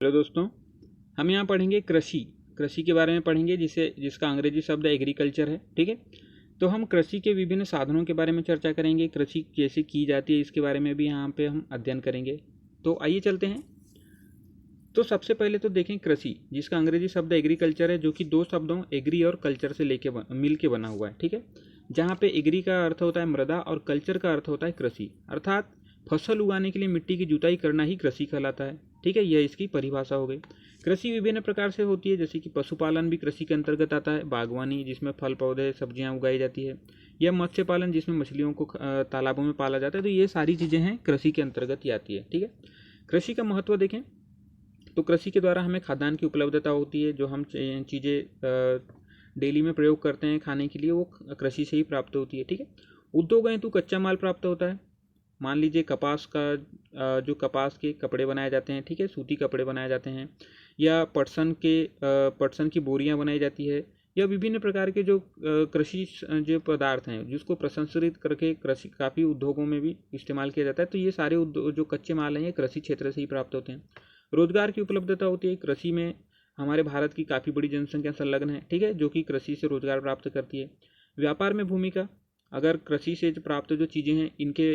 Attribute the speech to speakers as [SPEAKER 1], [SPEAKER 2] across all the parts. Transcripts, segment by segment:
[SPEAKER 1] Hello दोस्तों, हम यहाँ पढ़ेंगे कृषि कृषि के बारे में पढ़ेंगे जिसका अंग्रेजी शब्द एग्रीकल्चर है। ठीक है, तो हम कृषि के विभिन्न साधनों के बारे में चर्चा करेंगे। कृषि कैसे की जाती है इसके बारे में भी यहाँ पे हम अध्ययन करेंगे। तो आइए चलते हैं। तो सबसे पहले तो देखें कृषि, जिसका अंग्रेजी शब्द एग्रीकल्चर है, जो कि दो शब्दों एग्री और कल्चर से मिल के बना हुआ है। ठीक है, जहाँ पे एग्री का अर्थ होता है मृदा और कल्चर का अर्थ होता है कृषि, अर्थात फसल उगाने के लिए मिट्टी की जुताई करना ही कृषि कहलाता है। ठीक है, यह इसकी परिभाषा हो गई। कृषि विभिन्न प्रकार से होती है, जैसे कि पशुपालन भी कृषि के अंतर्गत आता है, बागवानी जिसमें फल पौधे सब्जियां उगाई जाती है, या मत्स्य पालन जिसमें मछलियों को तालाबों में पाला जाता है। तो ये सारी चीज़ें हैं कृषि के अंतर्गत ही आती है। ठीक है, कृषि का महत्व देखें तो कृषि के द्वारा हमें खाद्यान्न की उपलब्धता होती है। जो हम चीज़ें डेली में प्रयोग करते हैं खाने के लिए, वो कृषि से ही प्राप्त होती है। ठीक है, उद्योग हेतु कच्चा माल प्राप्त होता है। मान लीजिए कपास का जो कपास के कपड़े बनाए जाते हैं, ठीक है, सूती कपड़े बनाए जाते हैं, या पटसन की बोरियां बनाई जाती है, या विभिन्न प्रकार के जो कृषि जो पदार्थ हैं जिसको प्रसंस्कृत करके कृषि काफ़ी उद्योगों में भी इस्तेमाल किया जाता है। तो ये सारे जो कच्चे माल हैं ये कृषि क्षेत्र से ही प्राप्त होते हैं। रोजगार की उपलब्धता होती है कृषि में। हमारे भारत की काफ़ी बड़ी जनसंख्या संलग्न है, ठीक है, जो कि कृषि से रोजगार प्राप्त करती है। व्यापार में भूमिका, अगर कृषि से प्राप्त जो चीज़ें हैं इनके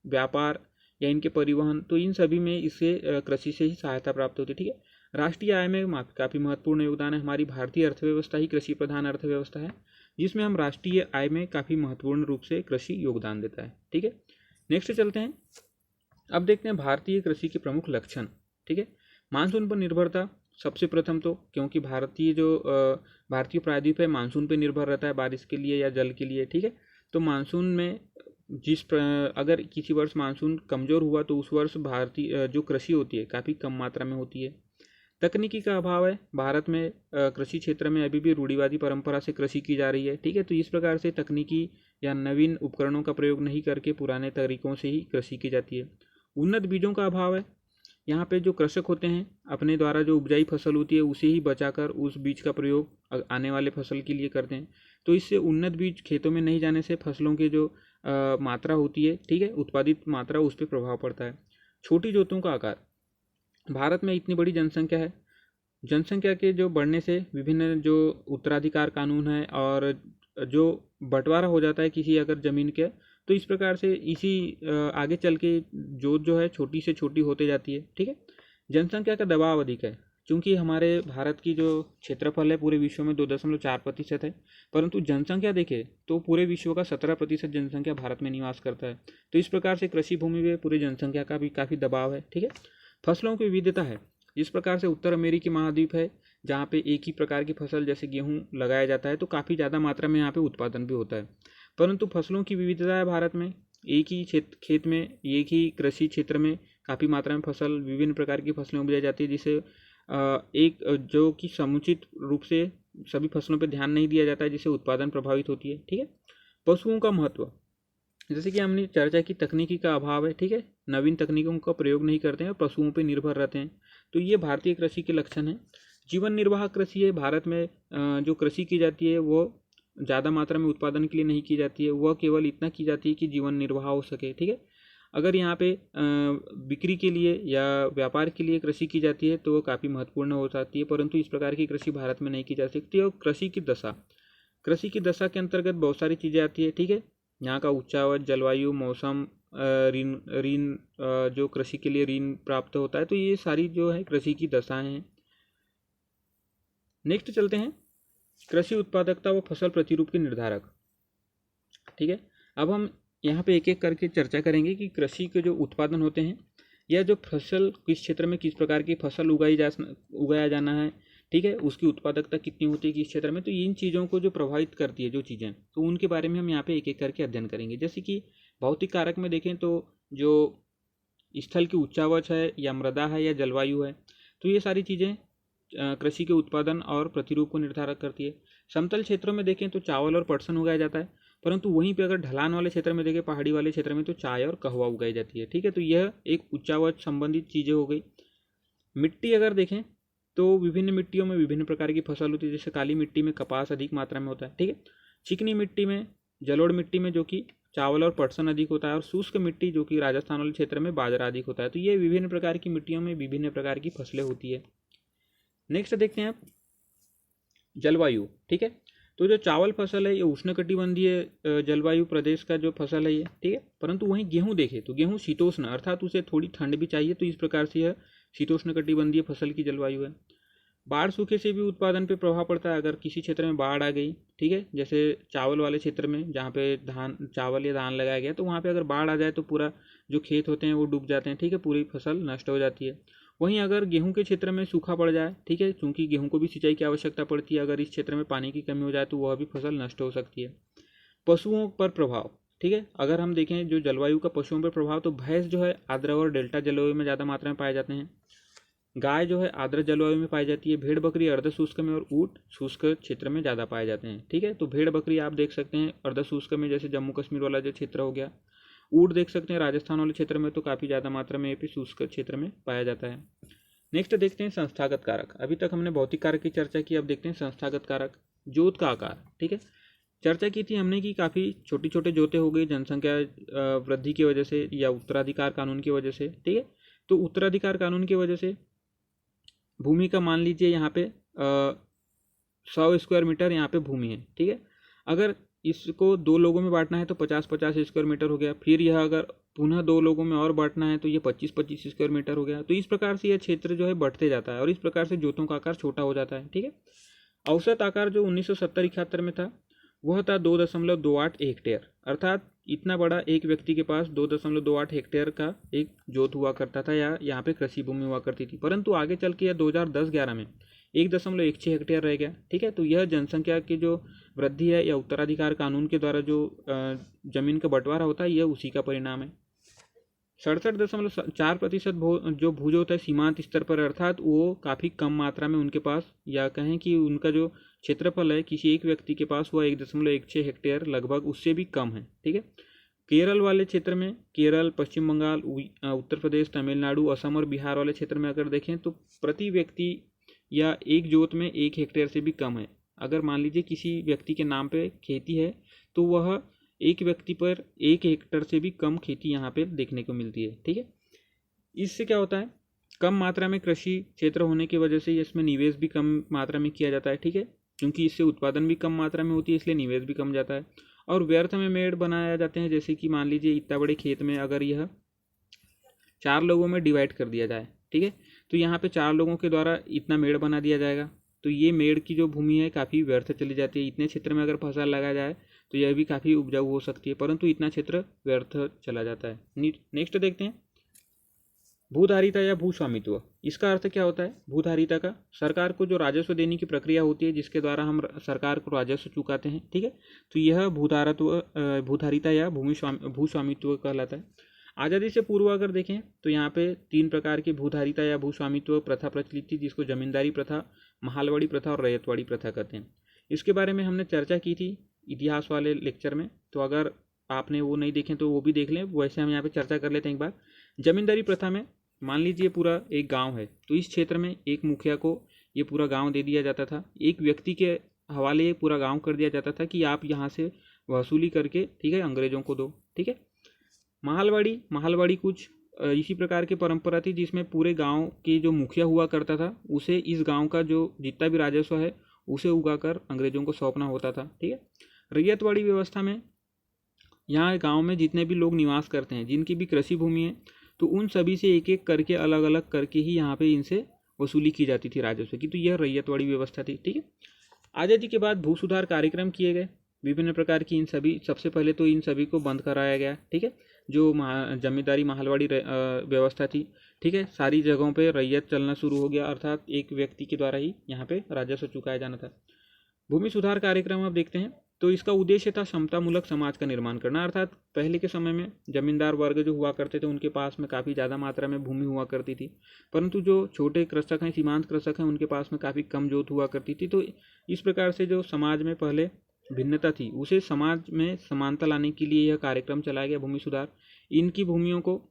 [SPEAKER 1] व्यापार या इनके परिवहन, तो इन सभी में इससे कृषि से ही सहायता प्राप्त होती है। ठीक है, राष्ट्रीय आय में काफ़ी महत्वपूर्ण योगदान है। हमारी भारतीय अर्थव्यवस्था ही कृषि प्रधान अर्थव्यवस्था है, जिसमें हम राष्ट्रीय आय में काफ़ी महत्वपूर्ण रूप से कृषि योगदान देता है। ठीक है, नेक्स्ट चलते हैं। अब देखते हैं भारतीय कृषि के प्रमुख लक्षण। ठीक है, मानसून पर निर्भरता, सबसे प्रथम तो क्योंकि भारतीय प्रायद्वीप है, मानसून पर निर्भर रहता है बारिश के लिए या जल के लिए। ठीक है, तो मानसून में अगर किसी वर्ष मानसून कमज़ोर हुआ तो उस वर्ष भारतीय जो कृषि होती है काफ़ी कम मात्रा में होती है। तकनीकी का अभाव है, भारत में कृषि क्षेत्र में अभी भी रूढ़िवादी परंपरा से कृषि की जा रही है। ठीक है, तो इस प्रकार से तकनीकी या नवीन उपकरणों का प्रयोग नहीं करके पुराने तरीकों से ही कृषि की जाती है। उन्नत बीजों का अभाव है, यहाँ पे जो कृषक होते हैं अपने द्वारा जो उपजाई फसल होती है उसे ही बचाकर उस बीज का प्रयोग आने वाले फसल के लिए करते हैं। तो इससे उन्नत बीज खेतों में नहीं जाने से फसलों की जो मात्रा होती है, ठीक है, उत्पादित मात्रा, उस पर प्रभाव पड़ता है। छोटी जोतों का आकार, भारत में इतनी बड़ी जनसंख्या है, जनसंख्या के जो बढ़ने से विभिन्न जो उत्तराधिकार कानून है और जो बंटवारा हो जाता है किसी अगर ज़मीन के, तो इस प्रकार से आगे चल के जोत जो है छोटी से छोटी होते जाती है। ठीक है, जनसंख्या का दबाव अधिक है, क्योंकि हमारे भारत की जो क्षेत्रफल है पूरे विश्व में 2.4% है, परंतु जनसंख्या देखें तो पूरे विश्व का 17% जनसंख्या भारत में निवास करता है। तो इस प्रकार से कृषि भूमि में पूरी जनसंख्या का भी काफ़ी दबाव है। ठीक है, फसलों की विविधता है, जिस प्रकार से उत्तर अमेरिकी महाद्वीप है जहाँ पे एक ही प्रकार की फसल जैसे गेहूँ लगाया जाता है, तो काफ़ी ज़्यादा मात्रा में यहाँ पे उत्पादन भी होता है। परंतु फसलों की विविधता है भारत में, एक ही खेत में एक ही कृषि क्षेत्र में काफ़ी मात्रा में फसल, विभिन्न प्रकार की फसलें उपजाई जाती है, जिसे एक जो कि समुचित रूप से सभी फसलों पर ध्यान नहीं दिया जाता है, जिससे उत्पादन प्रभावित होती है। ठीक है, पशुओं का महत्व, जैसे कि हमने चर्चा की, तकनीकी का अभाव है। ठीक है, नवीन तकनीकों का प्रयोग नहीं करते हैं और पशुओं पर निर्भर रहते हैं। तो ये भारतीय कृषि के लक्षण हैं। जीवन निर्वाह कृषि है, भारत में जो कृषि की जाती है वो ज़्यादा मात्रा में उत्पादन के लिए नहीं की जाती है, वह केवल इतना की जाती है कि जीवन निर्वाह हो सके। ठीक है, अगर यहाँ पे बिक्री के लिए या व्यापार के लिए कृषि की जाती है तो वो काफ़ी महत्वपूर्ण हो जाती है, परंतु इस प्रकार की कृषि भारत में नहीं की जा सकती। और कृषि की दशा के अंतर्गत बहुत सारी चीज़ें आती है। ठीक है, यहाँ का उच्चावच, जलवायु, मौसम, ऋण जो कृषि के लिए ऋण प्राप्त होता है, तो ये सारी जो है कृषि की दशाएं हैं। नेक्स्ट चलते हैं, कृषि उत्पादकता व फसल प्रतिरूप के निर्धारक। ठीक है, अब हम यहाँ पे एक एक करके चर्चा करेंगे कि कृषि के जो उत्पादन होते हैं या जो फसल किस क्षेत्र में किस प्रकार की फसल उगाया जाना है, ठीक है, उसकी उत्पादकता कितनी होती है किस क्षेत्र में, तो इन चीज़ों को जो प्रभावित करती है जो चीज़ें, तो उनके बारे में हम यहाँ पे एक एक करके अध्ययन करेंगे। जैसे कि भौतिक कारक में देखें तो जो स्थल की उच्चावच है या मृदा है या जलवायु है, तो ये सारी चीज़ें कृषि के उत्पादन और प्रतिरूप को निर्धारित करती है। समतल क्षेत्रों में देखें तो चावल और पटसन उगाया जाता है, परंतु वहीं पे अगर ढलान वाले क्षेत्र में देखें, पहाड़ी वाले क्षेत्र में, तो चाय और कहवा उगाई जाती है। ठीक है, तो यह एक उच्चावच संबंधित चीज़ें हो गई। मिट्टी अगर देखें तो विभिन्न मिट्टियों में विभिन्न प्रकार की फसल होती है, जैसे काली मिट्टी में कपास अधिक मात्रा में होता है। ठीक है, चिकनी मिट्टी में, जलोढ़ मिट्टी में जो कि चावल और पटसन अधिक होता है, और शुष्क मिट्टी जो कि राजस्थान वाले क्षेत्र में बाजरा अधिक होता है। तो ये विभिन्न प्रकार की मिट्टियों में विभिन्न प्रकार की फसलें होती है। नेक्स्ट देखते हैं आप जलवायु। ठीक है, तो जो चावल फसल है ये उष्णकटिबंधीय जलवायु प्रदेश का जो फसल है ये, ठीक है। परंतु वहीं गेहूं देखें तो गेहूं शीतोष्ण, अर्थात उसे थोड़ी ठंड भी चाहिए, तो इस प्रकार से यह शीतोष्ण कटिबंधीय फसल की जलवायु है। बाढ़ सूखे से भी उत्पादन पे प्रभाव पड़ता है। अगर किसी क्षेत्र में बाढ़ आ गई, ठीक है, जैसे चावल वाले क्षेत्र में जहाँ पे चावल या धान लगाया गया, तो वहाँ पे अगर बाढ़ आ जाए तो पूरा जो खेत होते हैं वो डूब जाते हैं, ठीक है, पूरी फसल नष्ट हो जाती है। वहीं अगर गेहूं के क्षेत्र में सूखा पड़ जाए, ठीक है, क्योंकि गेहूं को भी सिंचाई की आवश्यकता पड़ती है, अगर इस क्षेत्र में पानी की कमी हो जाए तो वह भी फसल नष्ट हो सकती है। पशुओं पर प्रभाव, ठीक है, अगर हम देखें जो जलवायु का पशुओं पर प्रभाव, तो भैंस जो है आर्द्र और डेल्टा जलवायु में ज़्यादा मात्रा में पाए जाते हैं। गाय जो है आर्द्र जलवायु में पाई जाती है। भेड़ बकरी अर्ध शुष्क में और ऊँट शुष्क क्षेत्र में ज़्यादा पाए जाते हैं, ठीक है। तो भेड़ बकरी आप देख सकते हैं अर्ध शुष्क में, जैसे जम्मू कश्मीर वाला जो क्षेत्र हो गया। ऊँट देख सकते हैं राजस्थान वाले क्षेत्र में तो काफ़ी ज़्यादा मात्रा में भी शुष्क क्षेत्र में पाया जाता है। नेक्स्ट देखते हैं संस्थागत कारक। अभी तक हमने भौतिक कारक की चर्चा की, अब देखते हैं संस्थागत कारक। जोत का आकार, ठीक है, चर्चा की थी हमने कि काफ़ी छोटी छोटे जोतें हो गई जनसंख्या वृद्धि की वजह से या उत्तराधिकार कानून की वजह से, ठीक है। तो उत्तराधिकार कानून की वजह से भूमि का मान लीजिए यहाँ पे 100 स्क्वायर मीटर यहाँ पे भूमि है, ठीक है। अगर इसको 2 लोगों में बांटना है तो 50-50 स्क्वायर मीटर हो गया। फिर यह अगर पुनः 2 लोगों में और बांटना है तो ये 25-25 स्क्वायर मीटर हो गया। तो इस प्रकार से यह क्षेत्र जो है बढ़ते जाता है और इस प्रकार से जोतों का आकार छोटा हो जाता है, ठीक है। औसत आकार जो 1970-71 में था वह था 2.28 हेक्टेयर, अर्थात इतना बड़ा एक व्यक्ति के पास 2.28 हेक्टेयर का एक जोत हुआ करता था या यहाँ पे कृषि भूमि हुआ करती थी। परंतु आगे चल के यह 2010-11 में 1.16 हेक्टेयर रह गया, ठीक है। तो यह जनसंख्या की जो वृद्धि है या उत्तराधिकार कानून के द्वारा जो जमीन का बंटवारा होता है यह उसी का परिणाम है। 67.4% जो भूजोत है सीमांत स्तर पर, अर्थात वो काफ़ी कम मात्रा में उनके पास, या कहें कि उनका जो क्षेत्रफल है किसी एक व्यक्ति के पास वह 1.16 हेक्टेयर लगभग उससे भी कम है, ठीक है। केरल वाले क्षेत्र में, केरल, पश्चिम बंगाल, उत्तर प्रदेश, तमिलनाडु, असम और बिहार वाले क्षेत्र में अगर देखें तो प्रति व्यक्ति या एक जोत में 1 हेक्टेयर से भी कम है। अगर मान लीजिए किसी व्यक्ति के नाम पे खेती है तो वह एक व्यक्ति पर 1 हेक्टेयर से भी कम खेती यहाँ पे देखने को मिलती है, ठीक है। इससे क्या होता है, कम मात्रा में कृषि क्षेत्र होने की वजह से इसमें निवेश भी कम मात्रा में किया जाता है, ठीक है, क्योंकि इससे उत्पादन भी कम मात्रा में होती है इसलिए निवेश भी कम जाता है। और व्यर्थ में मेड़ बनाए जाते हैं, जैसे कि मान लीजिए इतना बड़े खेत में अगर यह 4 लोगों में डिवाइड कर दिया जाए, ठीक है, तो यहाँ पे 4 लोगों के द्वारा इतना मेड़ बना दिया जाएगा, तो ये मेड़ की जो भूमि है काफ़ी व्यर्थ चली जाती है। इतने क्षेत्र में अगर फसल लगाया जाए तो यह भी काफ़ी उपजाऊ हो सकती है, परंतु इतना क्षेत्र व्यर्थ चला जाता है। नेक्स्ट देखते हैं भूधारिता या भूस्वामित्व। इसका अर्थ क्या होता है? भूधारिता का सरकार को जो राजस्व देने की प्रक्रिया होती है जिसके द्वारा हम सरकार को राजस्व चुकाते हैं, ठीक है, तो यह भूधारिता या भूस्वामित्व कहलाता है। आज़ादी से पूर्व अगर देखें तो यहाँ पे 3 प्रकार की भूधारिता या भूस्वामित्व प्रथा प्रचलित थी, जिसको जमींदारी प्रथा, महालवाड़ी प्रथा और रैयतवाड़ी प्रथा कहते हैं। इसके बारे में हमने चर्चा की थी इतिहास वाले लेक्चर में, तो अगर आपने वो नहीं देखें तो वो भी देख लें। वैसे हम यहाँ पे चर्चा कर लेते हैं एक बार। जमींदारी प्रथा में मान लीजिए पूरा एक गांव है, तो इस क्षेत्र में एक मुखिया को ये पूरा गांव दे दिया जाता था, एक व्यक्ति के हवाले ये पूरा गांव कर दिया जाता था कि आप यहाँ से वसूली करके, ठीक है, अंग्रेजों को दो, ठीक है। महालवाड़ी कुछ इसी प्रकार की परंपरा थी जिसमें पूरे गांव के जो मुखिया हुआ करता था उसे इस गांव का जो जितना भी राजस्व है उसे उगाकर अंग्रेजों को सौंपना होता था, ठीक है। रैयतवाड़ी व्यवस्था में यहाँ गांव में जितने भी लोग निवास करते हैं, जिनकी भी कृषि भूमि है, तो उन सभी से एक एक करके अलग अलग करके ही यहाँ पे इनसे वसूली की जाती थी राजस्व की, तो यह रैयतवाड़ी व्यवस्था थी, ठीक है। आज़ादी के बाद भू सुधार कार्यक्रम किए गए विभिन्न प्रकार की, इन सभी सबसे पहले तो इन सभी को बंद कराया गया, ठीक है। जो जमींदारी महालवाड़ी व्यवस्था थी, ठीक है, सारी जगहों पे रैयत चलना शुरू हो गया, अर्थात एक व्यक्ति के द्वारा ही यहाँ पे राजस्व चुकाया जाना था। भूमि सुधार कार्यक्रम अब देखते हैं, तो इसका उद्देश्य था समतामूलक समाज का निर्माण करना, अर्थात पहले के समय में जमींदार वर्ग जो हुआ करते थे उनके पास में काफ़ी ज़्यादा मात्रा में भूमि हुआ करती थी, परंतु जो छोटे कृषक हैं, सीमांत कृषक हैं, उनके पास में काफ़ी कम जोत हुआ करती थी। तो इस प्रकार से जो समाज में पहले भिन्नता थी उसे समाज में समानता लाने के लिए यह कार्यक्रम चलाया गया भूमि सुधार। इनकी भूमियों को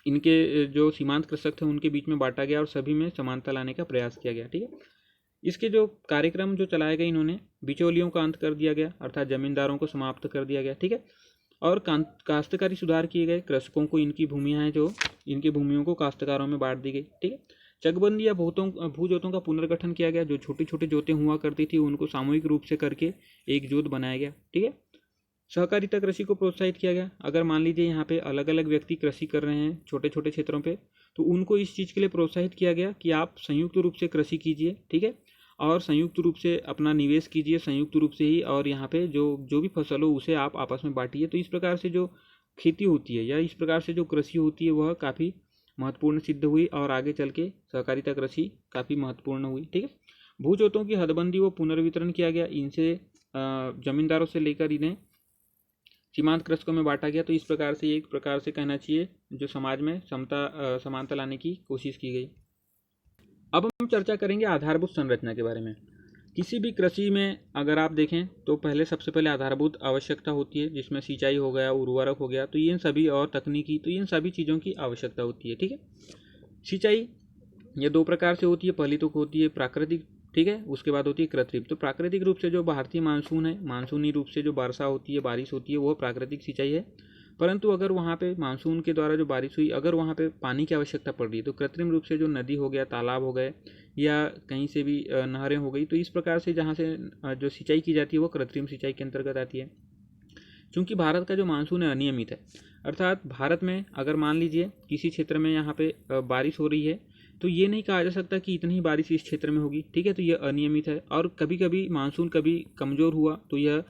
[SPEAKER 1] इनके जो सीमांत कृषक थे उनके बीच में बांटा गया और सभी में समानता लाने का प्रयास किया गया, ठीक है। इसके जो कार्यक्रम जो चलाए गए, इन्होंने बिचौलियों का अंत कर दिया गया, अर्थात जमींदारों को समाप्त कर दिया गया, ठीक है। और काश्तकारी सुधार किए गए, कृषकों को इनकी भूमियाँ हैं जो इनकी भूमियों को काश्तकारों में बांट दी गई। ठीक है, चकबंदी या भू जोतों का पुनर्गठन किया गया, जो छोटी छोटी जोतें हुआ करती थी उनको सामूहिक रूप से करके एक जोत बनाया गया। ठीक है, सहकारिता कृषि को प्रोत्साहित किया गया। अगर मान लीजिए यहाँ पे अलग अलग व्यक्ति कृषि कर रहे हैं छोटे छोटे क्षेत्रों पे, तो उनको इस चीज़ के लिए प्रोत्साहित किया गया कि आप संयुक्त रूप से कृषि कीजिए। ठीक है, और संयुक्त रूप से अपना निवेश कीजिए संयुक्त रूप से ही, और यहाँ पे जो भी फसल हो उसे आप आपस में बांटिए। तो इस प्रकार से जो खेती होती है या इस प्रकार से जो कृषि होती है वह काफ़ी महत्वपूर्ण सिद्ध हुई और आगे चल के सहकारिता कृषि काफ़ी महत्वपूर्ण हुई। ठीक है, भू जोतों की हदबंदी व पुनर्वितरण किया गया, इनसे जमींदारों से लेकर इन्हें सीमांत कृषकों में बांटा गया। तो इस प्रकार से एक प्रकार से कहना चाहिए जो समाज में समानता लाने की कोशिश की गई। अब हम चर्चा करेंगे आधारभूत संरचना के बारे में। किसी भी कृषि में अगर आप देखें तो पहले सबसे पहले आधारभूत आवश्यकता होती है, जिसमें सिंचाई हो गया, उर्वरक हो गया, तो इन सभी और तकनीकी, तो इन सभी चीज़ों की आवश्यकता होती है। ठीक है, सिंचाई ये दो प्रकार से होती है, पहली तो होती है प्राकृतिक, ठीक है, उसके बाद होती है कृत्रिम। तो प्राकृतिक रूप से जो भारतीय मानसून है, मानसूनी रूप से जो वर्षा होती है, बारिश होती है, वह प्राकृतिक सिंचाई है। परंतु अगर वहाँ पे मानसून के द्वारा जो बारिश हुई, अगर वहाँ पे पानी की आवश्यकता पड़ रही है, तो कृत्रिम रूप से जो नदी हो गया, तालाब हो गए, या कहीं से भी नहरें हो गई, तो इस प्रकार से जहाँ से जो सिंचाई की जाती है वो कृत्रिम सिंचाई के अंतर्गत आती है। क्योंकि भारत का जो मानसून है अनियमित है, अर्थात भारत में अगर मान लीजिए किसी क्षेत्र में यहाँ पे बारिश हो रही है, तो ये नहीं कहा जा सकता कि इतनी ही बारिश इस क्षेत्र में होगी। ठीक है, तो यह अनियमित है, और कभी कभी मानसून कभी कमज़ोर हुआ तो यह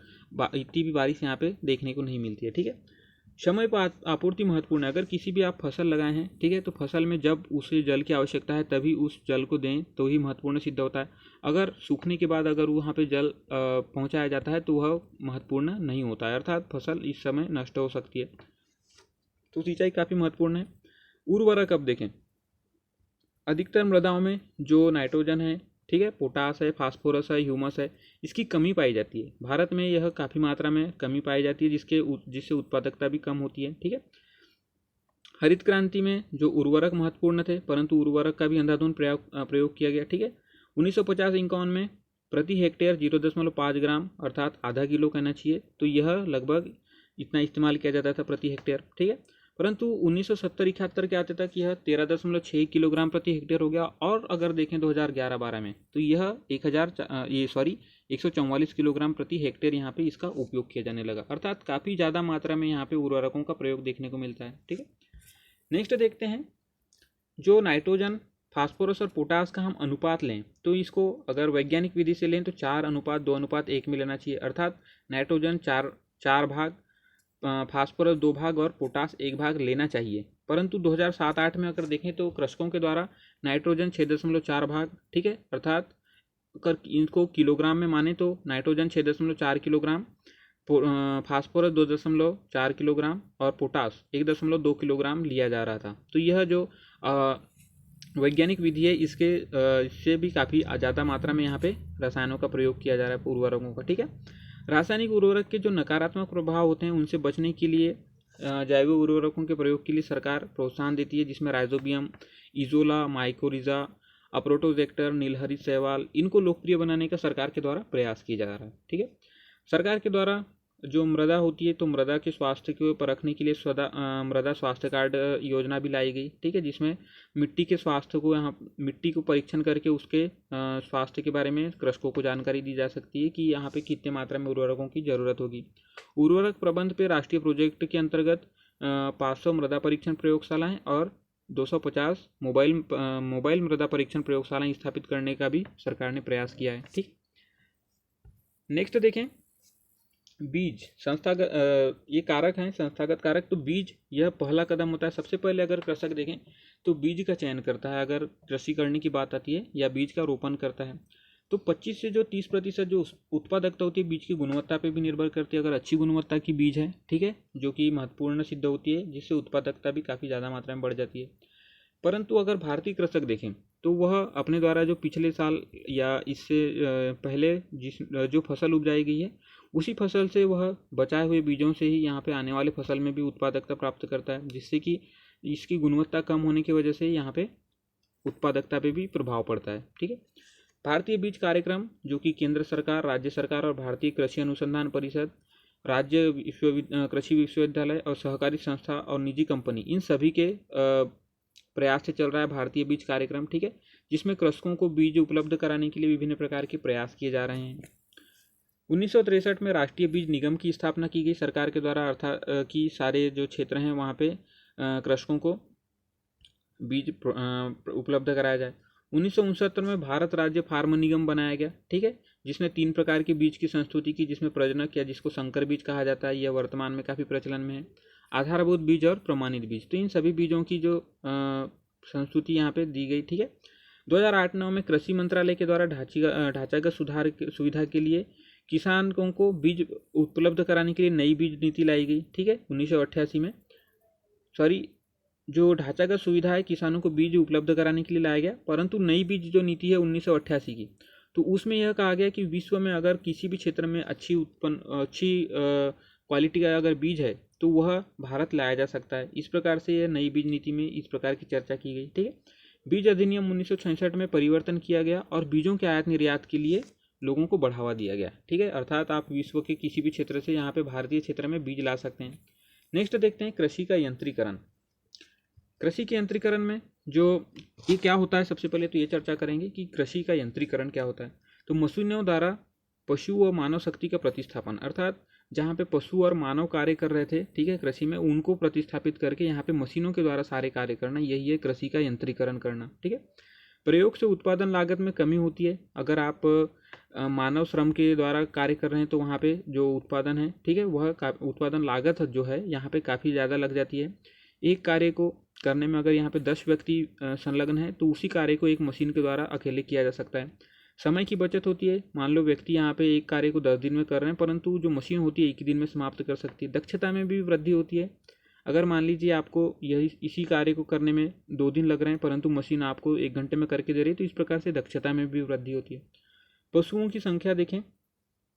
[SPEAKER 1] इतनी भी बारिश यहाँ पे देखने को नहीं मिलती है। ठीक है, समय पर आपूर्ति महत्वपूर्ण है। अगर किसी भी आप फसल लगाए हैं, ठीक है, तो फसल में जब उसे जल की आवश्यकता है तभी उस जल को दें तो ही महत्वपूर्ण सिद्ध होता है। अगर सूखने के बाद अगर वहाँ पे जल पहुँचाया जाता है तो वह महत्वपूर्ण नहीं होता है, अर्थात फसल इस समय नष्ट हो सकती है। तो सिंचाई काफ़ी महत्वपूर्ण है। उर्वरक अब देखें, अधिकतर मृदाओं में जो नाइट्रोजन है, ठीक है, पोटास है, फास्फोरस है, ह्यूमस है, इसकी कमी पाई जाती है। भारत में यह काफ़ी मात्रा में कमी पाई जाती है, जिससे उत्पादकता भी कम होती है। ठीक है, हरित क्रांति में जो उर्वरक महत्वपूर्ण थे, परंतु उर्वरक का भी अंधाधुंध प्रयोग किया गया। ठीक है, 1950-51 में प्रति हेक्टेयर 0.5 ग्राम अर्थात आधा किलो कहना चाहिए, तो यह लगभग इतना इस्तेमाल किया जाता था प्रति हेक्टेयर। ठीक है, परंतु 1970-71 के आते तक यह 13.6 किलोग्राम प्रति हेक्टेयर हो गया, और अगर देखें 2011-12 में तो यह 144 किलोग्राम प्रति हेक्टेयर यहाँ पे इसका उपयोग किया जाने लगा, अर्थात काफ़ी ज़्यादा मात्रा में यहाँ पे उर्वरकों का प्रयोग देखने को मिलता है। ठीक है, नेक्स्ट देखते हैं, जो नाइट्रोजन, फास्फोरस और पोटास का हम अनुपात लें तो इसको अगर वैज्ञानिक विधि से लें तो 4:2:1 में लेना चाहिए, अर्थात नाइट्रोजन 4 भाग, फास्फोरस 2 भाग और पोटास 1 भाग लेना चाहिए। परंतु 2007-8 में अगर देखें तो कृषकों के द्वारा नाइट्रोजन 6.4 भाग, ठीक है, अर्थात अगर इनको किलोग्राम में माने तो नाइट्रोजन 6.4 किलोग्राम, फास्फोरस 2.4 किलोग्राम और पोटास 1.2 किलोग्राम लिया जा रहा था। तो यह जो वैज्ञानिक विधि है इससे भी काफ़ी ज़्यादा मात्रा में यहाँ पे रसायनों का प्रयोग किया जा रहा है, उर्वरकों का। ठीक है, रासायनिक उर्वरक के जो नकारात्मक प्रभाव होते हैं उनसे बचने के लिए जैविक उर्वरकों के प्रयोग के लिए सरकार प्रोत्साहन देती है, जिसमें राइजोबियम, इजोला, माइकोरिजा, अप्रोटोजेक्टर, नीलहरित शैवाल, इनको लोकप्रिय बनाने का सरकार के द्वारा प्रयास किया जा रहा है। ठीक है, सरकार के द्वारा जो मृदा होती है तो मृदा के स्वास्थ्य को परखने के लिए मृदा स्वास्थ्य कार्ड योजना भी लाई गई। ठीक है, जिसमें मिट्टी के स्वास्थ्य को मिट्टी को परीक्षण करके उसके स्वास्थ्य के बारे में कृषकों को जानकारी दी जा सकती है कि यहाँ पे कितने मात्रा में उर्वरकों की ज़रूरत होगी। उर्वरक प्रबंध पे राष्ट्रीय प्रोजेक्ट के अंतर्गत 500 मृदा परीक्षण प्रयोगशालाएँ और 250 मोबाइल मृदा परीक्षण प्रयोगशालाएँ स्थापित करने का भी सरकार ने प्रयास किया है। ठीक, नेक्स्ट देखें, बीज संस्थागत ये कारक हैं, संस्थागत कारक। तो बीज यह पहला कदम होता है। सबसे पहले अगर कृषक देखें तो बीज का चयन करता है, अगर कृषि करने की बात आती है, या बीज का रोपण करता है, तो 25 से जो 30% जो उत्पादकता होती है बीज की गुणवत्ता पे भी निर्भर करती है। अगर अच्छी गुणवत्ता की बीज है, ठीक है, जो कि महत्वपूर्ण सिद्ध होती है, जिससे उत्पादकता भी काफ़ी ज़्यादा मात्रा में बढ़ जाती है। परंतु अगर भारतीय कृषक देखें तो वह अपने द्वारा जो पिछले साल या इससे पहले जो फसल उपजाई गई है उसी फसल से वह बचाए हुए बीजों से ही यहाँ पे आने वाले फसल में भी उत्पादकता प्राप्त करता है, जिससे कि इसकी गुणवत्ता कम होने की वजह से यहाँ पे उत्पादकता पे भी प्रभाव पड़ता है। ठीक है, भारतीय बीज कार्यक्रम जो कि केंद्र सरकार, राज्य सरकार और भारतीय कृषि अनुसंधान परिषद कृषि विश्वविद्यालय और सहकारी संस्था और निजी कंपनी, इन सभी के प्रयास से चल रहा है भारतीय बीज कार्यक्रम, ठीक है, जिसमें कृषकों को बीज उपलब्ध कराने के लिए विभिन्न प्रकार के प्रयास किए जा रहे हैं। 1963 में राष्ट्रीय बीज निगम की स्थापना की गई सरकार के द्वारा, अर्थात कि सारे जो क्षेत्र हैं वहाँ पे कृषकों को बीज उपलब्ध कराया जाए। 1969 में भारत राज्य फार्म निगम बनाया गया, ठीक है, जिसने 3 प्रकार के बीज की संस्तुति की, जिसमें प्रजनक या जिसको संकर बीज कहा जाता है, यह वर्तमान में काफ़ी प्रचलन में है, आधारभूत बीज और प्रमाणित बीज। तो इन सभी बीजों की जो संस्तुति यहाँ पे दी गई, ठीक है। 2008-9 में कृषि मंत्रालय के द्वारा ढांचागत सुधार सुविधा के लिए किसानों को बीज उपलब्ध कराने के लिए नई बीज नीति लाई गई, ठीक है, 1988 में। जो ढांचागत सुविधा है किसानों को बीज उपलब्ध कराने के लिए लाया गया, परंतु नई बीज जो नीति है 1988 की, तो उसमें यह कहा गया कि विश्व में अगर किसी भी क्षेत्र में अच्छी क्वालिटी का अगर बीज है तो वह भारत लाया जा सकता है। इस प्रकार से यह नई बीज नीति में इस प्रकार की चर्चा की गई, ठीक है। बीज अधिनियम 1966 में परिवर्तन किया गया और बीजों के आयात निर्यात के लिए लोगों को बढ़ावा दिया गया, ठीक है, अर्थात आप विश्व के किसी भी क्षेत्र से यहाँ पे भारतीय क्षेत्र में बीज ला सकते हैं। नेक्स्ट देखते हैं कृषि का यंत्रीकरण। कृषि के यंत्रीकरण में जो ये क्या होता है, सबसे पहले तो ये चर्चा करेंगे कि कृषि का यंत्रीकरण क्या होता है। तो मशीनों द्वारा पशु व मानव शक्ति का प्रतिस्थापन, अर्थात जहाँ पे पशु और मानव कार्य कर रहे थे, ठीक है, कृषि में, उनको प्रतिस्थापित करके यहाँ पे मशीनों के द्वारा सारे कार्य करना, यही है कृषि का यंत्रीकरण करना, ठीक है। प्रयोग से उत्पादन लागत में कमी होती है। अगर आप मानव श्रम के द्वारा कार्य कर रहे हैं तो वहाँ पे जो उत्पादन है, ठीक है, वह उत्पादन लागत जो है यहाँ पे काफ़ी ज़्यादा लग जाती है। एक कार्य को करने में अगर यहाँ पे 10 व्यक्ति संलग्न है तो उसी कार्य को एक मशीन के द्वारा अकेले किया जा सकता है। समय की बचत होती है। मान लो व्यक्ति यहाँ पे एक कार्य को 10 दिन में कर रहे हैं, परंतु जो मशीन होती है एक ही दिन में समाप्त कर सकती है। दक्षता में भी वृद्धि होती है। अगर मान लीजिए आपको इसी कार्य को करने में 2 दिन लग रहे हैं, परंतु मशीन आपको 1 घंटे में करके दे रही है, तो इस प्रकार से दक्षता में भी वृद्धि होती है। पशुओं की संख्या देखें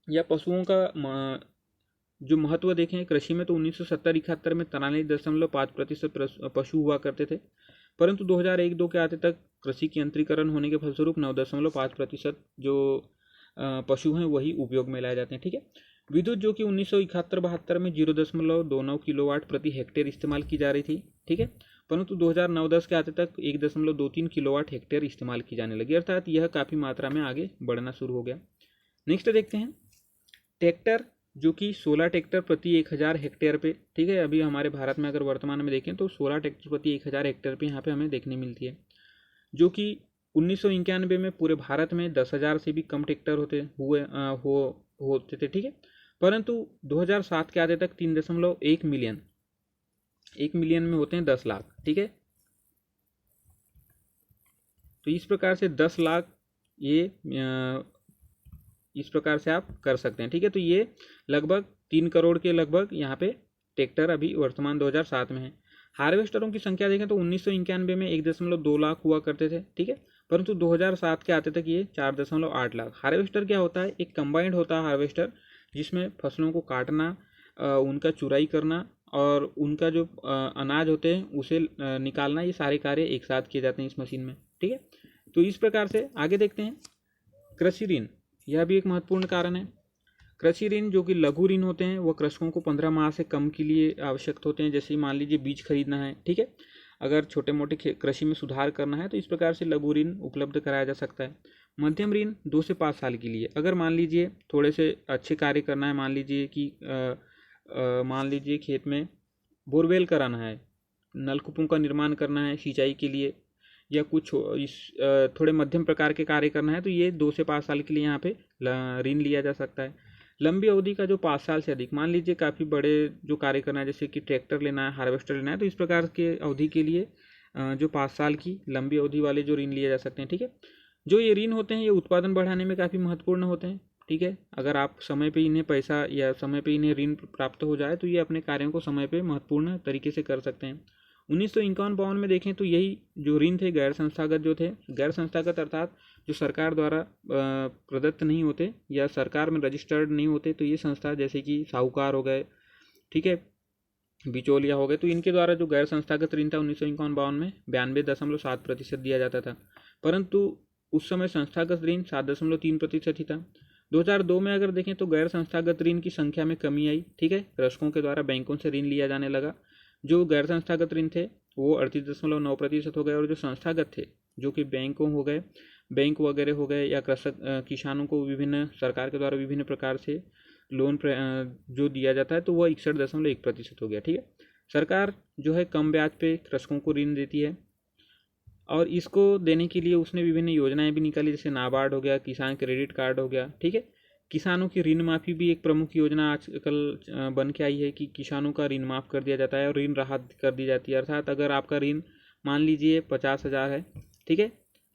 [SPEAKER 1] या पशुओं का जो महत्व देखें कृषि में, तो 1970-71 में 43.5% पशु हुआ करते थे, परंतु 2001-2 के आते तक कृषि के यंत्रीकरण होने के फलस्वरूप 9.5% जो पशु हैं वही उपयोग में लाए जाते हैं, ठीक है। विद्युत जो कि 1971-72 में 0.29 किलोवाट प्रति हेक्टेयर इस्तेमाल की जा रही थी, ठीक है, परंतु 2009-10 के आते तक 1.23 किलोवाट हेक्टेयर इस्तेमाल की जाने लगी, अर्थात यह काफ़ी मात्रा में आगे बढ़ना शुरू हो गया। नेक्स्ट देखते हैं ट्रैक्टर, जो कि 16 ट्रैक्टर प्रति 1000 हेक्टेयर पे, ठीक है, अभी हमारे भारत में अगर वर्तमान में देखें तो 16 ट्रैक्टर प्रति 1000 हेक्टेयर पे यहाँ पे हमें देखने मिलती है, जो कि 1991 में पूरे भारत में 10,000 से भी कम ट्रैक्टर होते थे, ठीक है, परंतु 2007 के आते तक 3.1 मिलियन, 1 मिलियन में होते हैं 10 लाख, ठीक है। तो इस प्रकार से 10 लाख ये इस प्रकार से आप कर सकते हैं, ठीक है। तो ये लगभग 3 करोड़ के लगभग यहाँ पे ट्रैक्टर अभी वर्तमान 2007 में है। हार्वेस्टरों की संख्या देखें तो 1991 में 1.2 लाख हुआ करते थे, ठीक है, परंतु 2007 के आते तक ये 4.8 लाख। हार्वेस्टर क्या होता है? एक कंबाइंड होता है हार्वेस्टर, जिसमें फसलों को काटना, उनका चुराई करना और उनका जो अनाज होते हैं उसे निकालना, ये सारे कार्य एक साथ किए जाते हैं इस मशीन में, ठीक है। तो इस प्रकार से आगे देखते हैं कृषि ऋण, यह भी एक महत्वपूर्ण कारण है। कृषि ऋण जो कि लघु ऋण होते हैं, वह कृषकों को 15 माह से कम के लिए आवश्यक होते हैं। जैसे मान लीजिए बीज खरीदना है, ठीक है, अगर छोटे मोटे कृषि में सुधार करना है तो इस प्रकार से लघु ऋण उपलब्ध कराया जा सकता है। मध्यम ऋण 2 से 5 साल के लिए, अगर मान लीजिए थोड़े से अच्छे कार्य करना है, मान लीजिए खेत में बोरवेल कराना है, नलकूपों का निर्माण करना है सिंचाई के लिए, या कुछ थोड़े मध्यम प्रकार के कार्य करना है, तो ये 2 से 5 साल के लिए यहाँ पे ऋण लिया जा सकता है। लंबी अवधि का जो 5 साल से अधिक, मान लीजिए काफ़ी बड़े जो कार्य करना है, जैसे कि ट्रैक्टर लेना है, हार्वेस्टर लेना है, तो इस प्रकार के अवधि के लिए जो 5 साल की लंबी अवधि वाले जो ऋण लिए जा सकते हैं, ठीक है। जो ये ऋण होते हैं ये उत्पादन बढ़ाने में काफ़ी महत्वपूर्ण होते हैं, ठीक है। अगर आप समय पे इन्हें पैसा या समय पे इन्हें ऋण प्राप्त हो जाए तो ये अपने कार्यों को समय पे महत्वपूर्ण तरीके से कर सकते हैं। 1951-52 में देखें तो यही जो ऋण थे गैर संस्थागत जो थे, गैर संस्थागत अर्थात जो सरकार द्वारा प्रदत्त नहीं होते या सरकार में रजिस्टर्ड नहीं होते, तो ये संस्था जैसे कि साहूकार हो गए, ठीक है, बिचौलिया हो गए, तो इनके द्वारा जो गैर संस्थागत ऋण था 1951-52 में 92.7% दिया जाता था, परंतु उस समय संस्थागत ऋण 7.3% ही था। 2002 में अगर देखें तो गैर संस्थागत ऋण की संख्या में कमी आई, ठीक है, कृषकों के द्वारा बैंकों से ऋण लिया जाने लगा। जो गैर संस्थागत ऋण थे वो 38.9% हो गए, और जो संस्थागत थे जो कि बैंकों हो गए, बैंक वगैरह हो गए, या कृषक किसानों को विभिन्न सरकार के द्वारा विभिन्न प्रकार से लोन जो दिया जाता है, तो वह 61.1% हो गया, ठीक है। सरकार जो है कम ब्याज पे कृषकों को ऋण देती है, और इसको देने के लिए उसने विभिन्न योजनाएं भी निकाली, जैसे नाबार्ड हो गया, किसान क्रेडिट कार्ड हो गया, ठीक है। किसानों की ऋण माफ़ी भी एक प्रमुख योजना आजकल बन के आई है कि किसानों का ऋण माफ़ कर दिया जाता है और ऋण राहत कर दी जाती है। अर्थात अगर आपका ऋण मान लीजिए 50,000 है, ठीक है,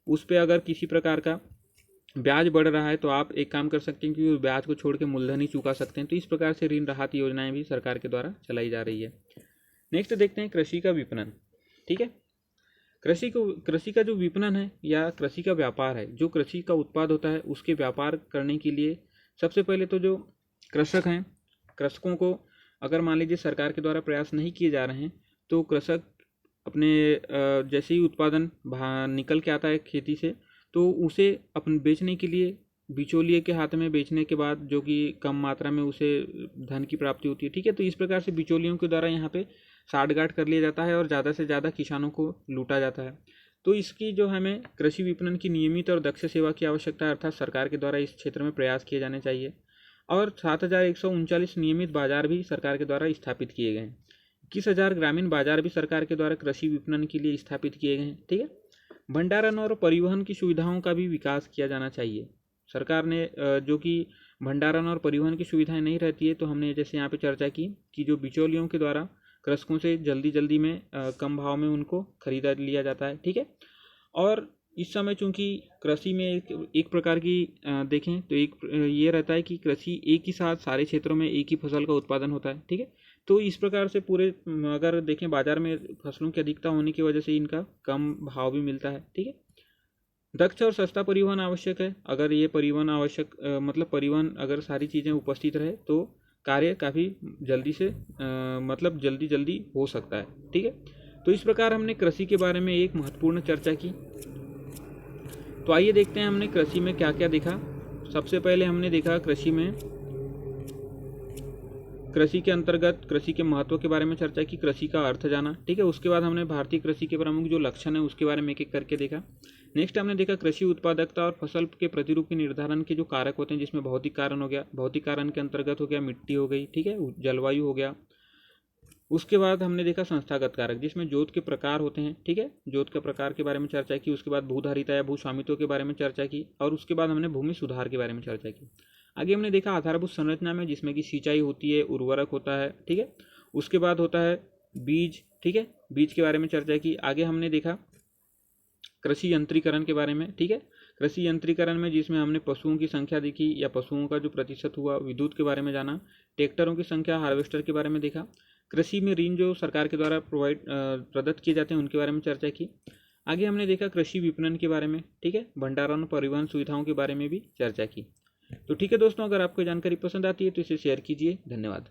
[SPEAKER 1] उस पर अगर किसी प्रकार का ब्याज बढ़ रहा है तो आप एक काम कर सकते हैं कि उस ब्याज को छोड़ के मूलधन ही चुका सकते हैं। तो इस प्रकार से ऋण राहत योजनाएं भी सरकार के द्वारा चलाई जा रही है। नेक्स्ट देखते हैं कृषि का विपणन, ठीक है। कृषि का जो विपणन है या कृषि का व्यापार है, जो कृषि का उत्पाद होता है उसके व्यापार करने के लिए सबसे पहले तो जो कृषक हैं, कृषकों को अगर मान लीजिए सरकार के द्वारा प्रयास नहीं किए जा रहे हैं, तो कृषक अपने जैसे ही उत्पादन निकल के आता है खेती से, तो उसे अपन बेचने के लिए बिचौलिए के हाथ में बेचने के बाद जो कि कम मात्रा में उसे धन की प्राप्ति होती है, ठीक है। तो इस प्रकार से बिचौलियों के द्वारा यहाँ पे साठगांठ कर लिया जाता है और ज़्यादा से ज़्यादा किसानों को लूटा जाता है। तो इसकी जो हमें कृषि विपणन की नियमित और दक्ष सेवा की आवश्यकता है, अर्थात सरकार के द्वारा इस क्षेत्र में प्रयास किए जाने चाहिए। और 7,139 नियमित बाजार भी सरकार के द्वारा स्थापित किए गए हैं। 21,000 ग्रामीण बाजार भी सरकार के द्वारा कृषि विपणन के लिए स्थापित किए गए हैं, ठीक है। भंडारण और परिवहन की सुविधाओं का भी विकास किया जाना चाहिए। सरकार ने जो कि भंडारण और परिवहन की सुविधाएं नहीं रहती है, तो हमने जैसे यहाँ पे चर्चा की कि जो बिचौलियों के द्वारा कृषकों से जल्दी में कम भाव में उनको खरीदा लिया जाता है, ठीक है। और इस समय चूंकि कृषि में एक प्रकार की देखें तो एक ये रहता है कि कृषि एक ही साथ सारे क्षेत्रों में एक ही फसल का उत्पादन होता है, ठीक है। तो इस प्रकार से पूरे अगर देखें बाजार में फसलों की अधिकता होने की वजह से इनका कम भाव भी मिलता है, ठीक है। दक्ष और सस्ता परिवहन आवश्यक है। अगर ये परिवहन आवश्यक मतलब परिवहन अगर सारी चीज़ें उपस्थित रहे तो कार्य काफ़ी जल्दी से मतलब जल्दी हो सकता है, ठीक है। तो इस प्रकार हमने कृषि के बारे में एक महत्वपूर्ण चर्चा की। तो आइए देखते हैं हमने कृषि में क्या क्या देखा। सबसे पहले हमने देखा कृषि के अंतर्गत कृषि के महत्व के बारे में चर्चा की, कृषि का अर्थ जाना, ठीक है। उसके बाद हमने भारतीय कृषि के प्रमुख जो लक्षण है उसके बारे में एक एक करके देखा। नेक्स्ट हमने देखा कृषि उत्पादकता और फसल के प्रतिरूप के निर्धारण के जो कारक होते हैं, जिसमें भौतिक कारण हो गया, भौतिक कारण के अंतर्गत हो गया मिट्टी हो गई, ठीक है, जलवायु हो गया। उसके बाद हमने देखा संस्थागत कारक, जिसमें जोत के प्रकार होते हैं, ठीक है, जोत के प्रकार के बारे में चर्चा की। उसके बाद भूधारिता या भू स्वामित्व के बारे में चर्चा की, और उसके बाद हमने भूमि सुधार के बारे में चर्चा की। आगे हमने देखा आधारभूत संरचना में, जिसमें कि सिंचाई होती है, उर्वरक होता है, ठीक है। उसके बाद होता है बीज, ठीक है, बीज के बारे में चर्चा की। आगे हमने देखा कृषि यंत्रीकरण के बारे में, ठीक है, कृषि यंत्रीकरण में जिसमें हमने पशुओं की संख्या देखी या पशुओं का जो प्रतिशत हुआ, विद्युत के बारे में जाना, ट्रैक्टरों की संख्या, हार्वेस्टर के बारे में देखा, कृषि में ऋण जो सरकार के द्वारा प्रदत्त किए जाते हैं उनके बारे में चर्चा की। आगे हमने देखा कृषि विपणन के बारे में, ठीक है, भंडारण परिवहन सुविधाओं के बारे में भी चर्चा की। तो ठीक है दोस्तों, अगर आपको जानकारी पसंद आती है तो इसे शेयर कीजिए। धन्यवाद।